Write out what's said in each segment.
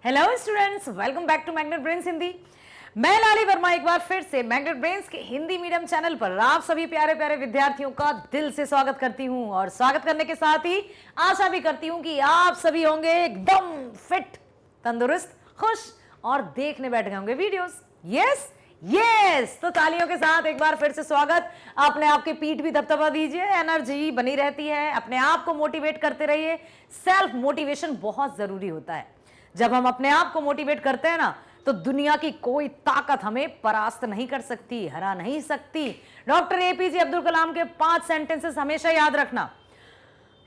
Hello students, welcome back to Magnet Brains Hindi. मैं लाली वर्मा एक बार फिर से मैग्नेट ब्रेन्स के हिंदी मीडियम चैनल पर आप सभी प्यारे प्यारे विद्यार्थियों का दिल से स्वागत करती हूं और स्वागत करने के साथ ही आशा भी करती हूं कि आप सभी होंगे एकदम फिट, तंदुरुस्त, खुश और देखने बैठ गए होंगे वीडियोस। यस, तो तालियों के साथ एक बार फिर से स्वागत। अपने आप के पीठ भी दबदबा दीजिए, एनर्जी बनी रहती है, अपने आप को मोटिवेट करते रहिए। सेल्फ मोटिवेशन बहुत जरूरी होता है। जब हम अपने आप को मोटिवेट करते हैं ना, तो दुनिया की कोई ताकत हमें परास्त नहीं कर सकती, हरा नहीं सकती। डॉक्टर एपीजे अब्दुल कलाम के 5 सेंटेंसेस हमेशा याद रखना।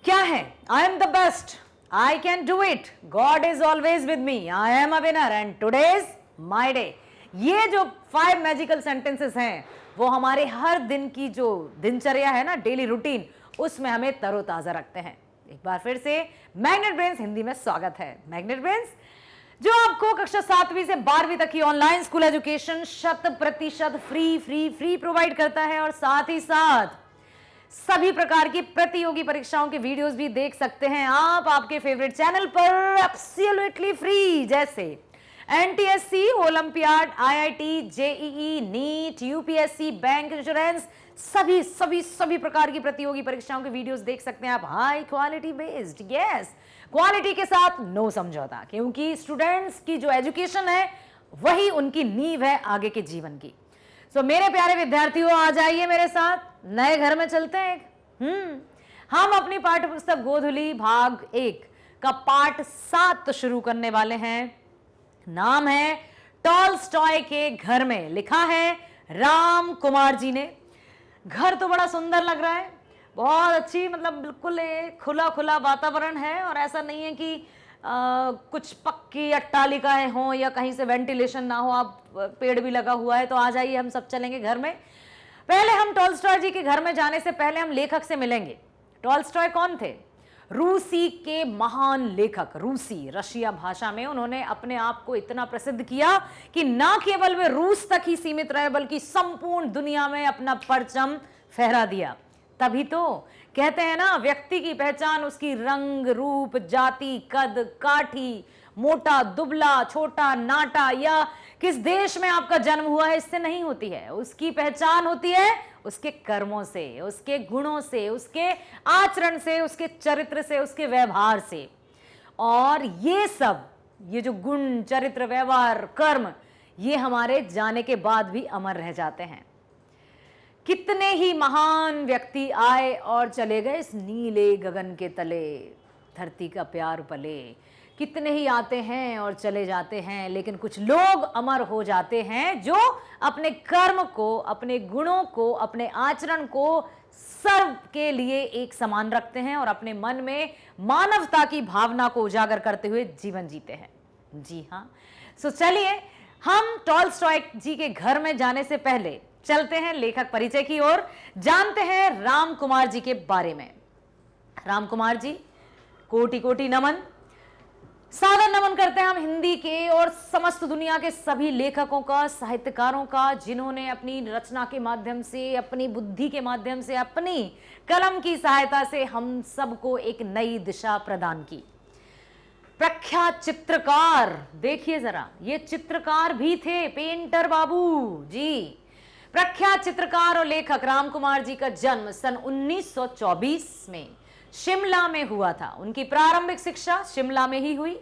क्या है? I am the best, I can do it, God is always with me, I am a winner and today is my day. ये जो 5 मैजिकल सेंटेंसेस हैं, वो हमारे हर दिन की जो दिनचर्या है ना, डेली रूटीन, उसमें हमें तरोताजा रखते हैं। एक बार फिर से मैग्नेट ब्रेन्स हिंदी में स्वागत है। मैग्नेट ब्रेन्स जो आपको कक्षा 7वीं से 12वीं तक की online school education 100% free provide करता है और साथ ही साथ सभी प्रकार की प्रतियोगी परीक्षाओं के वीडियोस भी देख सकते हैं आप आपके फेवरेट चैनल पर एब्सोल्युटली फ्री, जैसे NTSC, olympiad, IIT, JEE, NEET, UPSC, bank, insurance, सभी प्रकार की प्रतियोगी परीक्षाओं के वीडियोस देख सकते हैं आप। High quality based, yes, quality के साथ नो समझौता, क्योंकि स्टूडेंट्स की जो एजुकेशन है वही उनकी नींव है आगे के जीवन की। सो मेरे प्यारे विद्यार्थियों, आ जाइए मेरे साथ, नए घर में चलते हैं। हम अपनी पाठ्य पुस्तक गोधुली भाग 1 का पाठ 7 शुरू करने वाले हैं। नाम है टॉलस्टॉय के घर में। लिखा है राम कुमार जी ने। घर तो बड़ा सुंदर लग रहा है, बहुत अच्छी, मतलब बिल्कुल खुला खुला वातावरण है और ऐसा नहीं है कि कुछ पक्की अट्टालिकाएं हों या कहीं से वेंटिलेशन ना हो। आप पेड़ भी लगा हुआ है, तो आ जाइए, हम सब चलेंगे घर में। पहले हम टॉलस्टॉय जी के घर में जाने से पहले हम लेखक से मिलेंगे। टॉलस्टॉय कौन थे? रूसी के महान लेखक। रशिया भाषा में उन्होंने अपने आप को इतना प्रसिद्ध किया कि ना केवल वे रूस तक ही सीमित रहे, बल्कि संपूर्ण दुनिया में अपना परचम फहरा दिया। तभी तो कहते हैं ना, व्यक्ति की पहचान उसकी रंग, रूप, जाति, कद, काठी, मोटा, दुबला, छोटा, नाटा या किस देश में आपका जन्म हुआ है, इससे नहीं होती है। उसकी पहचान होती है उसके कर्मों से, उसके गुणों से, उसके आचरण से, उसके चरित्र से, उसके व्यवहार से। और ये जो गुण, चरित्र, व्यवहार, कर्म, ये हमारे जाने के बाद भी अमर रह जाते हैं। कितने ही महान व्यक्ति आए और चले गए इस नीले गगन के तले, धरती का प्यार पले। कितने ही आते हैं और चले जाते हैं, लेकिन कुछ लोग अमर हो जाते हैं जो अपने कर्म को, अपने गुणों को, अपने आचरण को सर्व के लिए एक समान रखते हैं और अपने मन में मानवता की भावना को उजागर करते हुए जीवन जीते हैं। जी हाँ, सो चलिए हम टॉलस्टॉय जी के घर में जाने से पहले चलते हैं लेखक परिचय की ओर, जानते हैं राम कुमार जी के बारे में। राम कुमार जी, कोटि कोटि नमन, सादर नमन करते हैं हम हिंदी के और समस्त दुनिया के सभी लेखकों का, साहित्यकारों का, जिन्होंने अपनी रचना के माध्यम से, अपनी बुद्धि के माध्यम से, अपनी कलम की सहायता से हम सबको एक नई दिशा प्रदान की। प्रख्यात चित्रकार, देखिए जरा, ये चित्रकार भी थे, पेंटर बाबू जी। प्रख्यात चित्रकार और लेखक राम कुमार जी का जन्म सन 1924 में शिमला में हुआ था। उनकी प्रारंभिक शिक्षा शिमला में ही हुई।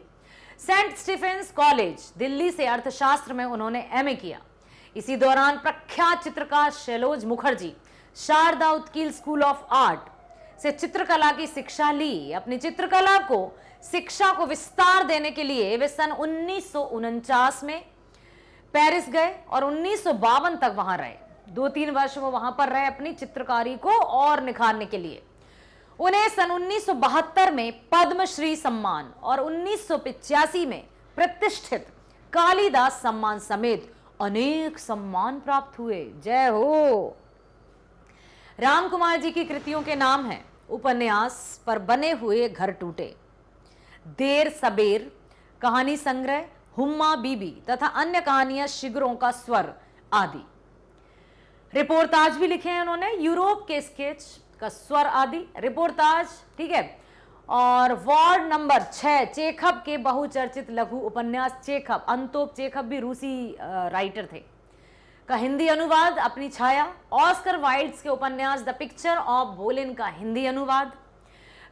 सेंट स्टीफेंस कॉलेज दिल्ली से अर्थशास्त्र में उन्होंने एमए किया। इसी दौरान प्रख्यात चित्रकार Shailoz Mukherjee Sharda Utkal school of art से चित्रकला की शिक्षा ली। अपनी चित्रकला को, शिक्षा को विस्तार देने के लिए वे सन 1949 में पेरिस गए और 1952 तक वहां रहे। 2-3 वर्ष वो वहां पर रहे अपनी चित्रकारी को और निखारने के लिए। उन्हें सन 1972 में पद्मश्री सम्मान और 1985 में प्रतिष्ठित कालिदास सम्मान समेत अनेक सम्मान प्राप्त हुए। जय हो। राम कुमार जी की कृतियों के नाम हैं उपन्यास पर बने हुए घर टूटे, देर सबेर, कहानी संग्रह, हुम्मा बीबी तथा अन्य कहानियां, शिगरों का स्वर आदि। रिपोर्टाज भी लिखे हैं उन्होंने, यूरोप के स्केच का स्वर आदि, रिपोर्टाज, ठीक है। और वार्ड नंबर 6 चेखव के बहुचर्चित लघु उपन्यास चेखव, अंतोप चेखव भी रूसी राइटर थे, का हिंदी अनुवाद अपनी छाया। ऑस्कर वाइल्ड्स के उपन्यास द पिक्चर ऑफ बोलिन का हिंदी अनुवाद।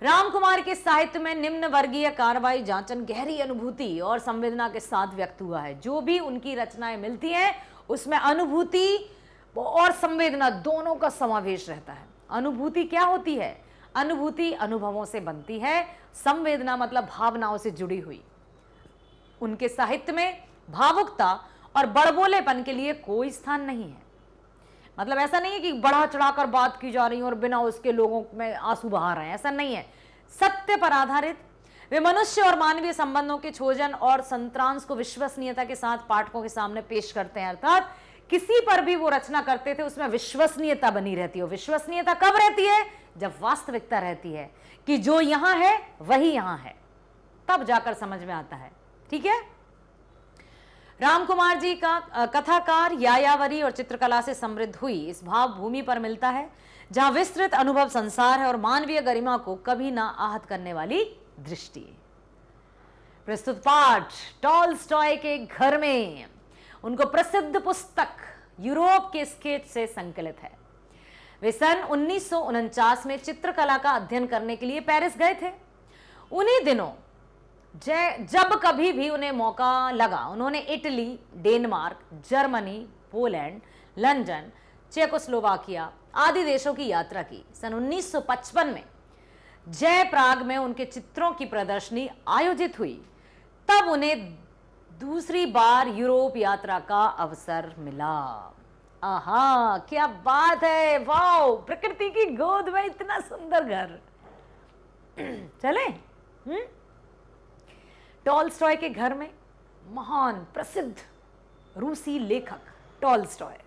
राम कुमार के साहित्य में निम्न वर्गीय कार्रवाई जांचन गहरी अनुभूति और संवेदना के साथ व्यक्त हुआ है। जो भी उनकी रचनाएं मिलती हैं उसमें अनुभूति और संवेदना दोनों का समावेश रहता है। अनुभूति क्या होती है? अनुभूति अनुभवों से बनती है, संवेदना मतलब भावनाओं से जुड़ी हुई। उनके साहित्य में भावुकता और बड़बोलेपन के लिए कोई स्थान नहीं है। मतलब ऐसा नहीं है कि बढ़ा चढ़ाकर बात की जा रही है और बिना उसके लोगों में आंसू बहा रहे हैं, ऐसा नहीं है। सत्य पर आधारित वे मनुष्य और मानवीय संबंधों के छोजन और संत्रांश को विश्वसनीयता के साथ पाठकों के सामने पेश करते हैं। अर्थात किसी पर भी वो रचना करते थे उसमें विश्वसनीयता बनी रहती है। विश्वसनीयता कब रहती है? जब वास्तविकता रहती है कि जो यहां है वही यहां है, तब जाकर समझ में आता है। ठीक है। राम कुमार जी का कथाकार यायावरी और चित्रकला से समृद्ध हुई इस भाव भूमि पर मिलता है जहां विस्तृत अनुभव संसार है और मानवीय गरिमा को कभी ना आहत करने वाली दृष्टि। प्रस्तुत पाठ टॉलस्टॉय के घर में उनको प्रसिद्ध पुस्तक यूरोप के स्केच से संकलित है। वे सन 1949 में चित्रकला का अध्ययन करने के लिए पेरिस गए थे। उन्हीं दिनों जब कभी भी उन्हें मौका लगा उन्होंने Italy, Denmark, Germany, Poland, London, Czechoslovakia आदि देशों की यात्रा की। सन 1955 में जय प्राग में उनके चित्रों की प्रदर्शनी आयोजित हुई। तब उन्हें दूसरी बार यूरोप यात्रा का अवसर मिला। आहा, क्या बात है, वाओ, प्रकृति की गोद में इतना सुंदर घर। चले टॉलस्टॉय के घर में महान प्रसिद्ध रूसी लेखक टॉलस्टॉय,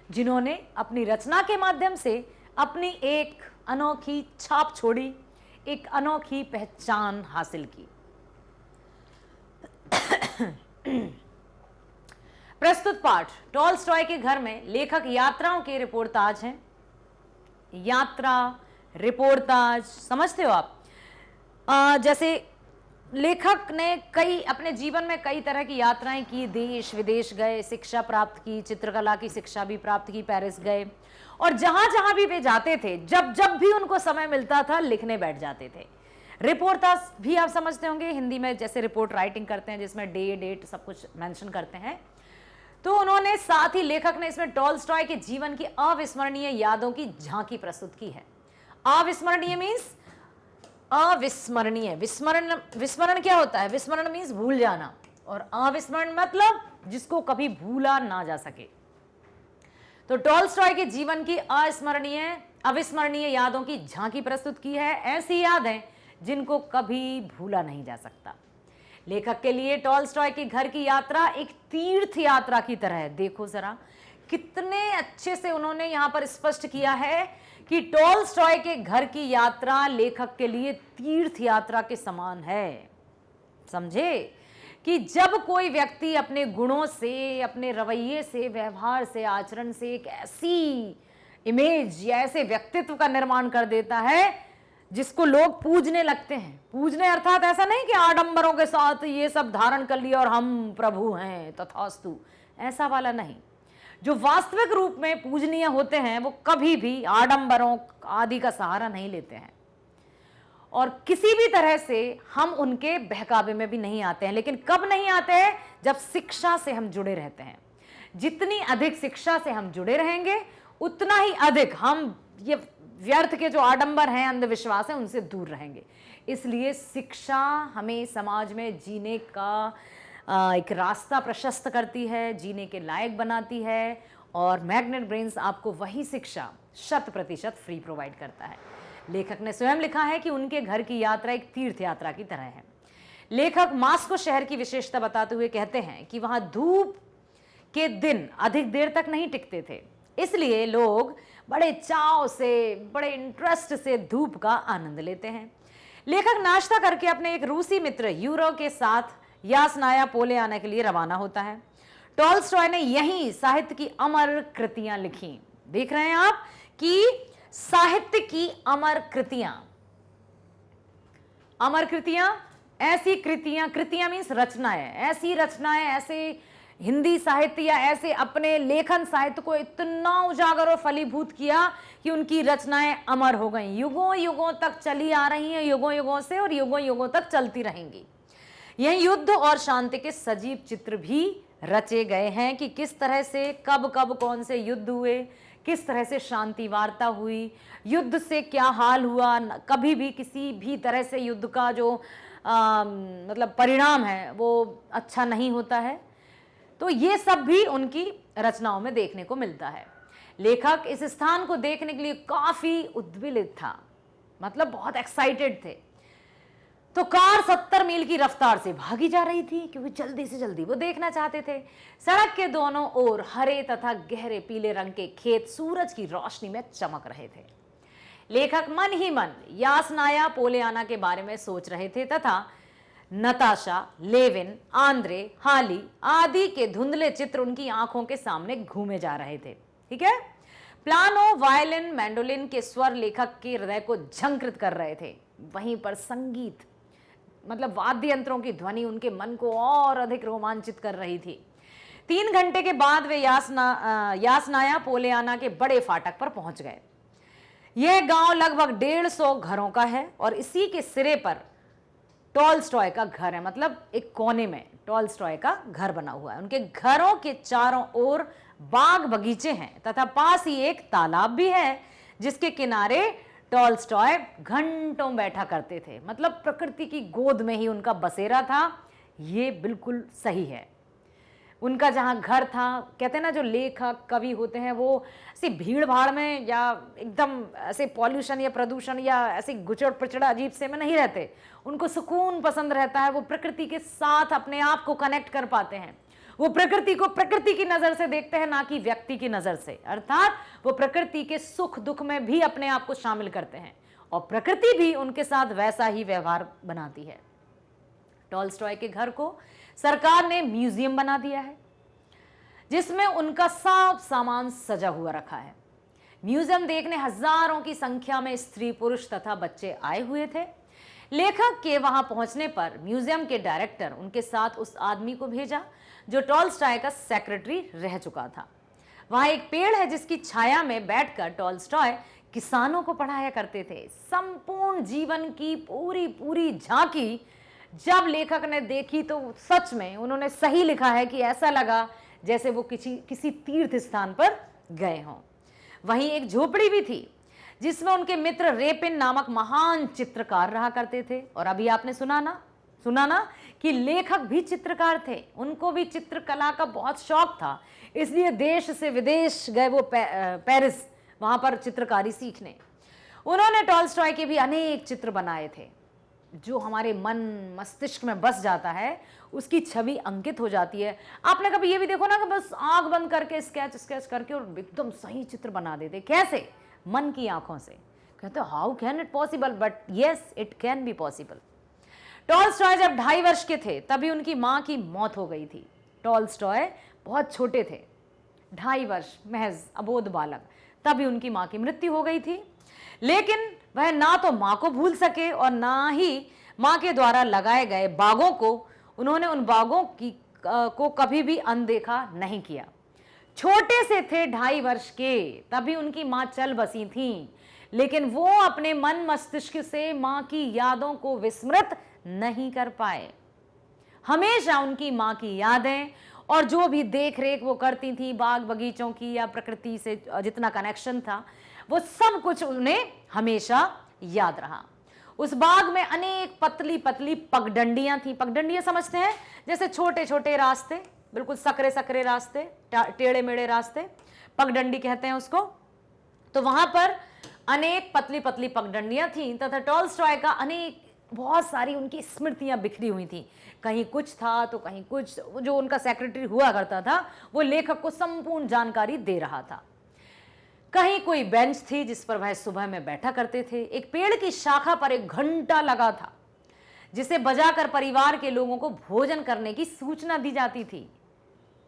जिन्होंने अपनी रचना के माध्यम से अपनी एक अनोखी छाप छोड़ी, एक अनोखी पहचान हासिल की। प्रस्तुत पाठ टॉलस्टॉय के घर में लेखक यात्राओं के रिपोर्टाज हैं। यात्रा रिपोर्टाज समझते हो आप? जैसे लेखक ने कई अपने जीवन में कई तरह की यात्राएं की, देश विदेश गए, शिक्षा प्राप्त की, चित्रकला की शिक्षा भी प्राप्त की, पेरिस गए और जहां जहां भी वे जाते थे जब जब भी उनको समय मिलता था लिखने बैठ जाते थे। रिपोर्टाज भी आप समझते होंगे, हिंदी में जैसे रिपोर्ट राइटिंग करते हैं जिसमें डेट सब कुछ मेंशन करते हैं। तो उन्होंने साथ ही लेखक ने इसमें टॉलस्टॉय के जीवन की अविस्मरणीय यादों की झांकी प्रस्तुत की है। अविस्मरणीय मीन्स अविस्मरणीय। विस्मरण क्या होता है? विस्मरण मीन्स भूल जाना और अविस्मरण मतलब जिसको कभी भूला ना जा सके। तो टॉलस्टॉय के जीवन की अविस्मरणीय यादों की झांकी प्रस्तुत की है। ऐसी यादें जिनको कभी भूला नहीं जा सकता। लेखक के लिए टॉलस्टॉय के घर की यात्रा एक तीर्थ यात्रा की तरह है। देखो जरा कितने अच्छे से उन्होंने यहां पर स्पष्ट किया है कि टॉलस्टॉय के घर की यात्रा लेखक के लिए तीर्थ यात्रा के समान है। समझे कि जब कोई व्यक्ति अपने गुणों से, अपने रवैये से, व्यवहार से, आचरण से एक ऐसी इमेज या ऐसे व्यक्तित्व का निर्माण कर देता है जिसको लोग पूजने लगते हैं। पूजने अर्थात ऐसा नहीं कि आडंबरों के साथ ये सब धारण कर लिया और हम प्रभु हैं तथास्तु, ऐसा वाला नहीं। जो वास्तविक रूप में पूजनीय होते हैं वो कभी भी आडंबरों आदि का सहारा नहीं लेते हैं और किसी भी तरह से हम उनके बहकावे में भी नहीं आते हैं। लेकिन कब नहीं आते हैं? जब शिक्षा से हम जुड़े रहते हैं। जितनी अधिक शिक्षा से हम जुड़े रहेंगे उतना ही अधिक हम ये व्यर्थ के जो आडंबर हैं, अंधविश्वास है, उनसे दूर रहेंगे। इसलिए शिक्षा हमें समाज में जीने का एक रास्ता प्रशस्त करती है, जीने के लायक बनाती है और मैग्नेट ब्रेन्स आपको वही शिक्षा 100% फ्री प्रोवाइड करता है। लेखक ने स्वयं लिखा है कि उनके घर की यात्रा एक तीर्थ यात्रा की तरह है। लेखक मास्को शहर की विशेषता बताते हुए कहते हैं कि वहां धूप के दिन अधिक देर तक नहीं टिकते थे, इसलिए लोग बड़े चाव से, बड़े इंटरेस्ट से धूप का आनंद लेते हैं। लेखक नाश्ता करके अपने एक रूसी मित्र यूरो के साथ यासनाया पोले आने के लिए रवाना होता है। टॉलस्टॉय ने यहीं साहित्य की अमर कृतियां लिखी। देख रहे हैं आप कि साहित्य की अमर कृतियां, अमर कृतियां, ऐसी कृतियां, कृतियां मीन्स रचनाएं, ऐसी रचनाएं, ऐसे हिंदी साहित्य या ऐसे अपने लेखन साहित्य को इतना उजागर और फलीभूत किया कि उनकी रचनाएं अमर हो गईं, युगों युगों तक चली आ रही हैं, युगों युगों से, और युगों युगों तक चलती रहेंगी। यह युद्ध और शांति के सजीव चित्र भी रचे गए हैं कि किस तरह से कब कब कौन से युद्ध हुए, किस तरह से शांति वार्ता हुई, युद्ध से क्या हाल हुआ, कभी भी किसी भी तरह से युद्ध का जो मतलब परिणाम है वो अच्छा नहीं होता है। तो ये सब भी उनकी रचनाओं में देखने को मिलता है। लेखक इस स्थान को देखने के लिए काफी उद्वेलित था, मतलब बहुत एक्साइटेड थे। तो कार 70 मील की रफ्तार से भागी जा रही थी क्योंकि जल्दी से जल्दी वो देखना चाहते थे। सड़क के दोनों ओर हरे तथा गहरे पीले रंग के खेत सूरज की रोशनी में चमक रहे थे। लेखक मन ही मन यासनाया पोलियाना के बारे में सोच रहे थे तथा नताशा, लेविन, आंद्रे, हाली आदि के धुंधले चित्र उनकी आंखों के सामने घूमे जा रहे थे। ठीक है। पियानो, वायलिन, मैंडोलिन के स्वर लेखक के हृदय को झंकृत कर रहे थे। वहीं पर संगीत, मतलब वाद्य यंत्रों की ध्वनि उनके मन को और अधिक रोमांचित कर रही थी। 3 घंटे के बाद वे यासनाया पोलियाना के बड़े फाटक पर पहुंच गए। यह गांव लगभग 150 घरों का है और इसी के सिरे पर टॉलस्टॉय का घर है, मतलब एक कोने में टॉलस्टॉय का घर बना हुआ है। उनके घरों के चारों ओर बाग बगीचे हैं तथा पास ही एक तालाब भी है जिसके किनारे टॉलस्टॉय घंटों बैठा करते थे। मतलब प्रकृति की गोद में ही उनका बसेरा था। ये बिल्कुल सही है। उनका जहाँ घर था, कहते हैं ना जो लेखक कवि होते हैं वो ऐसी भीड़ भाड़ में या एकदम ऐसे पॉल्यूशन या प्रदूषण या ऐसे गुचड़ पिचड़ा अजीब से में नहीं रहते। उनको सुकून पसंद रहता है, वो प्रकृति के साथ अपने आप को कनेक्ट कर पाते हैं। वो प्रकृति को प्रकृति की नज़र से देखते हैं, ना कि व्यक्ति की नज़र से। अर्थात वो प्रकृति के सुख दुख में भी अपने आप को शामिल करते हैं और प्रकृति भी उनके साथ वैसा ही व्यवहार बनाती है। टॉलस्टॉय के घर को सरकार ने म्यूजियम बना दिया है जिसमें उनका सब सामान सजा हुआ रखा है। म्यूजियम देखने हजारों की संख्या में स्त्री, पुरुष तथा बच्चे आए हुए थे। लेखक के वहां पहुंचने पर म्यूजियम के डायरेक्टर उनके साथ उस आदमी को भेजा जो टॉलस्टॉय का सेक्रेटरी रह चुका था। वहां एक पेड़ है जिसकी छाया में बैठकर टॉलस्टॉय किसानों को पढ़ाया करते थे। संपूर्ण जीवन की पूरी पूरी झांकी जब लेखक ने देखी तो सच में उन्होंने सही लिखा है कि ऐसा लगा जैसे वो किसी तीर्थ स्थान पर गए हों। वहीं एक झोपड़ी भी थी जिसमें उनके मित्र रेपिन नामक महान चित्रकार रहा करते थे। और अभी आपने सुना ना कि लेखक भी चित्रकार थे, उनको भी चित्रकला का बहुत शौक था, इसलिए देश से विदेश गए वो पेरिस, वहां पर चित्रकारी सीखने। उन्होंने टॉलस्टॉय के भी अनेक चित्र बनाए थे जो हमारे मन मस्तिष्क में बस जाता है, उसकी छवि अंकित हो जाती है। आपने कभी ये भी देखो ना कि बस आंख बंद करके स्केच करके और एकदम सही चित्र बना देते। कैसे? मन की आंखों से। कहते how can it possible, but yes it can be possible. Tolstoy जब 2.5 वर्ष के थे तभी उनकी मां की मौत हो गई थी। टॉलस्टॉय बहुत छोटे थे, 2.5 वर्ष, महज अबोध बालक, तभी उनकी मां की मृत्यु हो गई थी। लेकिन वह ना तो मां को भूल सके और ना ही मां के द्वारा लगाए गए बागों को, उन्होंने उन बागों को कभी भी अनदेखा नहीं किया। छोटे से थे, 2.5 वर्ष के, तभी उनकी मां चल बसी थी, लेकिन वो अपने मन मस्तिष्क से मां की यादों को विस्मृत नहीं कर पाए। हमेशा उनकी मां की यादें और जो भी देख रेख वो करती थी, बाग बगीचों की या प्रकृति से जितना कनेक्शन था, वो सब कुछ उन्हें हमेशा याद रहा। उस बाग में अनेक पतली पतली पगडंडियां थी। पगडंडियां समझते हैं? जैसे छोटे छोटे रास्ते, बिल्कुल सकरे सकरे रास्ते, टेढ़े मेढ़े रास्ते, पगडंडी कहते हैं उसको। तो वहां पर अनेक पतली पतली पगडंडियां थी तथा टॉलस्टॉय का अनेक बहुत सारी उनकी स्मृतियां बिखरी हुई थी। कहीं कुछ था तो कहीं कुछ। जो उनका सेक्रेटरी हुआ करता था वो लेखक को संपूर्ण जानकारी दे रहा था। कहीं कोई बेंच थी जिस पर वह सुबह में बैठा करते थे। एक पेड़ की शाखा पर एक घंटा लगा था जिसे बजाकर परिवार के लोगों को भोजन करने की सूचना दी जाती थी।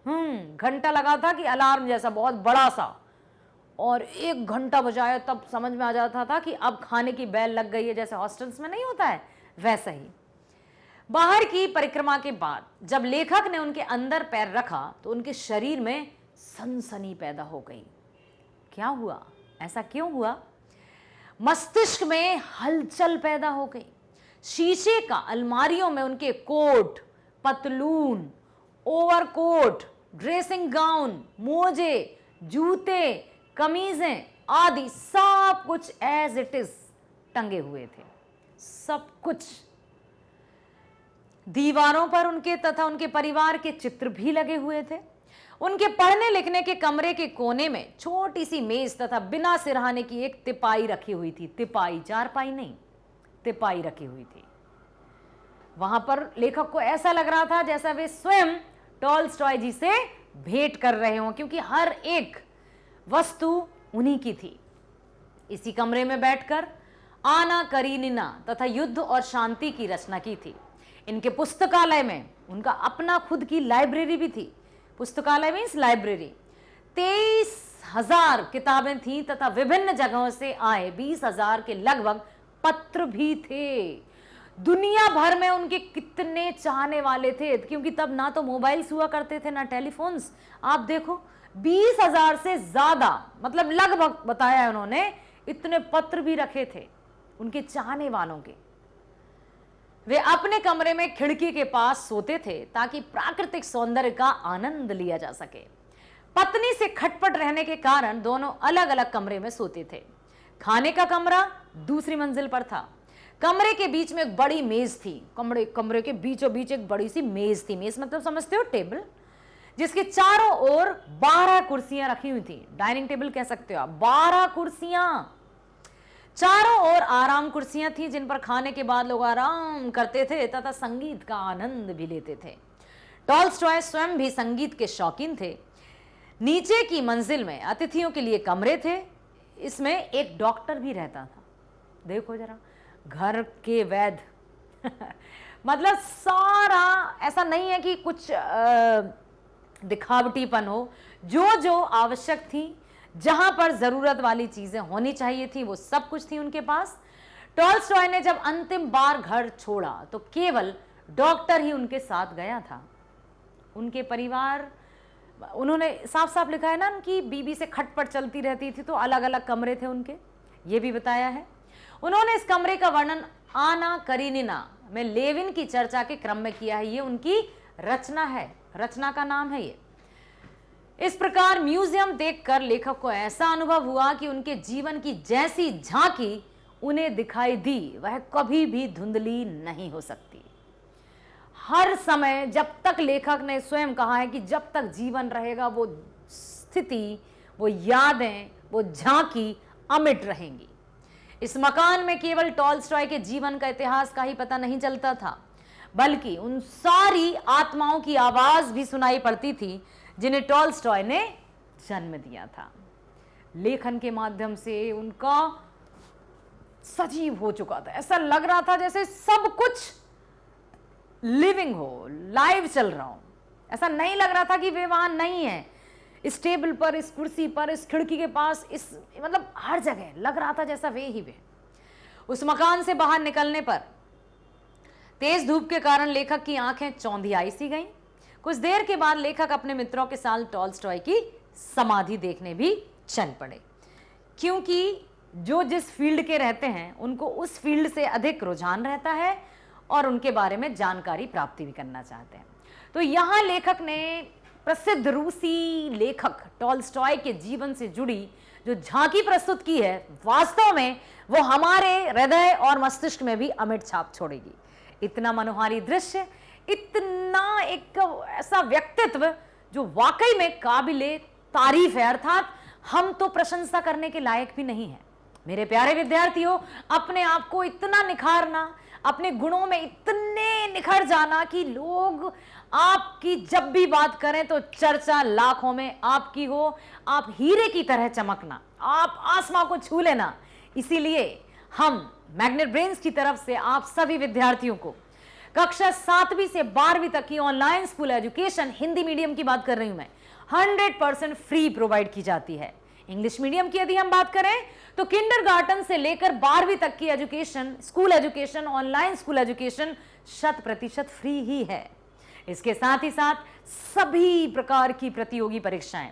घंटा लगा था कि अलार्म जैसा, बहुत बड़ा सा। और 1 घंटा बजाया, तब समझ में आ जाता था कि अब खाने की बेल लग गई है, जैसे हॉस्टल्स में नहीं होता है वैसा ही। बाहर की परिक्रमा के बाद जब लेखक ने उनके अंदर पैर रखा तो उनके शरीर में सनसनी पैदा हो गई। क्या हुआ? ऐसा क्यों हुआ? मस्तिष्क में हलचल पैदा हो गई। शीशे का अलमारियों में उनके कोट, पतलून, ओवरकोट, ड्रेसिंग गाउन, मोजे, जूते, कमीजें आदि सब कुछ एज इट इज टंगे हुए थे। सब कुछ। दीवारों पर उनके तथा उनके परिवार के चित्र भी लगे हुए थे। उनके पढ़ने लिखने के कमरे के कोने में छोटी सी मेज तथा बिना सिरहाने की एक तिपाई रखी हुई थी। तिपाई, चारपाई नहीं, तिपाई रखी हुई थी। वहां पर लेखक को ऐसा लग रहा था जैसा वे स्वयं टॉल्स्टॉय जी से भेंट कर रहे हों, क्योंकि हर एक वस्तु उन्हीं की थी। इसी कमरे में बैठकर आना करीनिना तथा युद्ध और शांति की रचना की थी। इनके पुस्तकालय में उनका अपना खुद की लाइब्रेरी भी थी। पुस्तकालय मीन्स लाइब्रेरी। 23,000 किताबें थीं तथा विभिन्न जगहों से आए 20,000 के लगभग पत्र भी थे। दुनिया भर में उनके कितने चाहने वाले थे, क्योंकि तब ना तो मोबाइल्स हुआ करते थे ना टेलीफोन्स। आप देखो 20,000 से ज्यादा, मतलब लगभग बताया है उन्होंने, इतने पत्र भी रखे थे उनके चाहने वालों के। वे अपने कमरे में खिड़की के पास सोते थे ताकि प्राकृतिक सौंदर्य का आनंद लिया जा सके। पत्नी से खटपट रहने के कारण दोनों अलग अलग कमरे में सोते थे। खाने का कमरा दूसरी मंजिल पर था। कमरे के बीच में एक बड़ी मेज थी। कमरे के बीचों बीच एक बड़ी सी मेज थी। मेज मतलब समझते हो, टेबल, जिसके चारों ओर 12 कुर्सियां रखी हुई थी। डाइनिंग टेबल कह सकते हो आप। 12 कुर्सियां, चारों ओर आराम कुर्सियां थी जिन पर खाने के बाद लोग आराम करते थे तथा संगीत का आनंद भी लेते थे। टॉल्स्टॉय स्वयं भी संगीत के शौकीन थे। नीचे की मंजिल में अतिथियों के लिए कमरे थे। इसमें एक डॉक्टर भी रहता था। देखो जरा, घर के वैद्य मतलब सारा ऐसा नहीं है कि कुछ दिखावटीपन हो। जो जो आवश्यक थी, जहां पर जरूरत वाली चीजें होनी चाहिए थी, वो सब कुछ थी उनके पास। टॉल्स्टॉय ने जब अंतिम बार घर छोड़ा तो केवल डॉक्टर ही उनके साथ गया था। उनके परिवार, उन्होंने साफ साफ लिखा है ना, उनकी बीबी से खटपट चलती रहती थी तो अलग अलग कमरे थे उनके, ये भी बताया है। उन्होंने इस कमरे का वर्णन आना करीनिना में लेविन की चर्चा के क्रम में किया है। ये उनकी रचना है, रचना का नाम है ये। इस प्रकार म्यूजियम देखकर लेखक को ऐसा अनुभव हुआ कि उनके जीवन की जैसी झांकी उन्हें दिखाई दी वह कभी भी धुंधली नहीं हो सकती। हर समय, जब तक लेखक ने स्वयं कहा है कि जब तक जीवन रहेगा वो स्थिति, वो यादें, वो झांकी अमिट रहेंगी। इस मकान में केवल टॉल्स्टॉय के जीवन का इतिहास का ही पता नहीं चलता था, बल्कि उन सारी आत्माओं की आवाज भी सुनाई पड़ती थी जिन्हें टॉल्स्टॉय ने जन्म दिया था। लेखन के माध्यम से उनका सजीव हो चुका था। ऐसा लग रहा था जैसे सब कुछ लिविंग हो, लाइव चल रहा हो। ऐसा नहीं लग रहा था कि वे वहां नहीं है। इस टेबल पर, इस कुर्सी पर, इस खिड़की के पास, इस मतलब हर जगह लग रहा था जैसा वे ही वे। उस मकान से बाहर निकलने पर तेज धूप के कारण लेखक की आंखें चौंधियाई सी गईं। कुछ देर के बाद लेखक अपने मित्रों के साथ टॉल्स्टॉय की समाधि देखने भी चल पड़े, क्योंकि जो जिस फील्ड के रहते हैं उनको उस फील्ड से अधिक रुझान रहता है और उनके बारे में जानकारी प्राप्ति भी करना चाहते हैं। तो यहाँ लेखक ने प्रसिद्ध रूसी लेखक टॉल्स्टॉय के जीवन से जुड़ी जो झांकी प्रस्तुत की है, वास्तव में वो हमारे हृदय और मस्तिष्क में भी अमिट छाप छोड़ेगी। इतना मनोहारी दृश्य, इतना एक ऐसा व्यक्तित्व जो वाकई में काबिले तारीफ है, अर्थात हम तो प्रशंसा करने के लायक भी नहीं है। मेरे प्यारे विद्यार्थियों, अपने आप को इतना निखारना, अपने गुणों में इतने निखर जाना कि लोग आपकी जब भी बात करें तो चर्चा लाखों में आपकी हो, आप हीरे की तरह चमकना, आप आसमां को छू लेना। इसीलिए हम मैग्नेट ब्रेन्स की तरफ से आप सभी विद्यार्थियों को कक्षा 7वीं से 12वीं तक की online school education, Hindi medium की बात कर रही हूं मैं, 100% फ्री प्रोवाइड की जाती है। इंग्लिश मीडियम की यदि हम बात करें तो किंडरगार्टन से लेकर 12वीं तक की education, school education, online school education 100% free ही है। इसके साथ ही साथ सभी प्रकार की प्रतियोगी परीक्षाएं,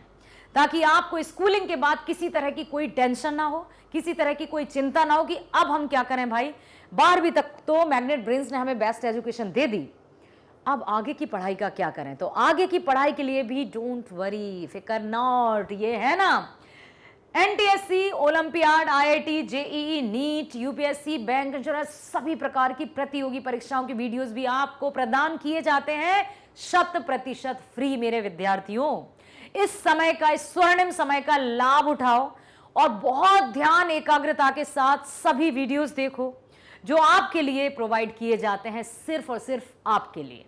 ताकि आपको स्कूलिंग के बाद किसी तरह की कोई टेंशन ना हो, किसी तरह की कोई चिंता ना हो कि अब हम क्या करें भाई। 12वीं तक तो मैग्नेट ब्रेन्स ने हमें बेस्ट एजुकेशन दे दी, अब आगे की पढ़ाई का क्या करें। तो आगे की पढ़ाई के लिए भी डोंट वरी, फिकर नॉट, ये है ना NTSC, olympiad, IIT, JEE, NEET, UPSC, bank, insurance, सभी प्रकार की प्रतियोगी परीक्षाओं के वीडियोस भी आपको प्रदान किए जाते हैं 100% फ्री। मेरे विद्यार्थियों, इस समय का, इस स्वर्णिम समय का लाभ उठाओ और बहुत ध्यान एकाग्रता के साथ सभी वीडियोस देखो जो आपके लिए प्रोवाइड किए जाते हैं, सिर्फ और सिर्फ आपके लिए।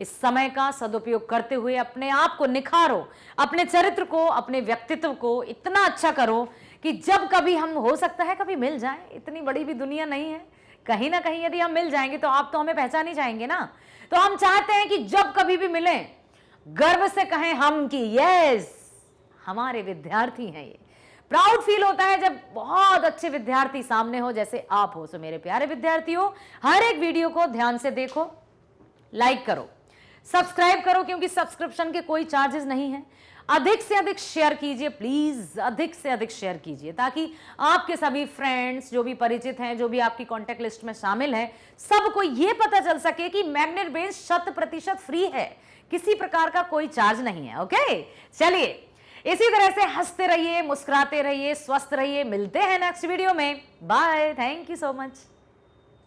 इस समय का सदुपयोग करते हुए अपने आप को निखारो, अपने चरित्र को, अपने व्यक्तित्व को इतना अच्छा करो कि जब कभी हम, हो सकता है कभी मिल जाए, इतनी बड़ी भी दुनिया नहीं है, कहीं ना कहीं यदि हम मिल जाएंगे तो आप तो हमें पहचान ही जाएंगे ना। तो हम चाहते हैं कि जब कभी भी मिलें गर्व से कहें हम कि यस, हमारे विद्यार्थी हैं ये। प्राउड फील होता है जब बहुत अच्छे विद्यार्थी सामने हो, जैसे आप हो। सो मेरे प्यारे विद्यार्थियों, हर एक वीडियो को ध्यान से देखो, लाइक करो, सब्सक्राइब करो, क्योंकि सब्सक्रिप्शन के कोई चार्जेस नहीं है। अधिक से अधिक शेयर कीजिए, प्लीज अधिक से अधिक शेयर कीजिए, ताकि आपके सभी फ्रेंड्स, जो भी परिचित हैं, जो भी आपकी कॉन्टेक्ट लिस्ट में शामिल हैं, सबको यह पता चल सके कि मैग्नेट ब्रेन्स 100% फ्री है, किसी प्रकार का कोई चार्ज नहीं है। ओके, चलिए इसी तरह से हंसते रहिए, मुस्कुराते रहिए, स्वस्थ रहिए। मिलते हैं नेक्स्ट वीडियो में। Bye, thank you so much.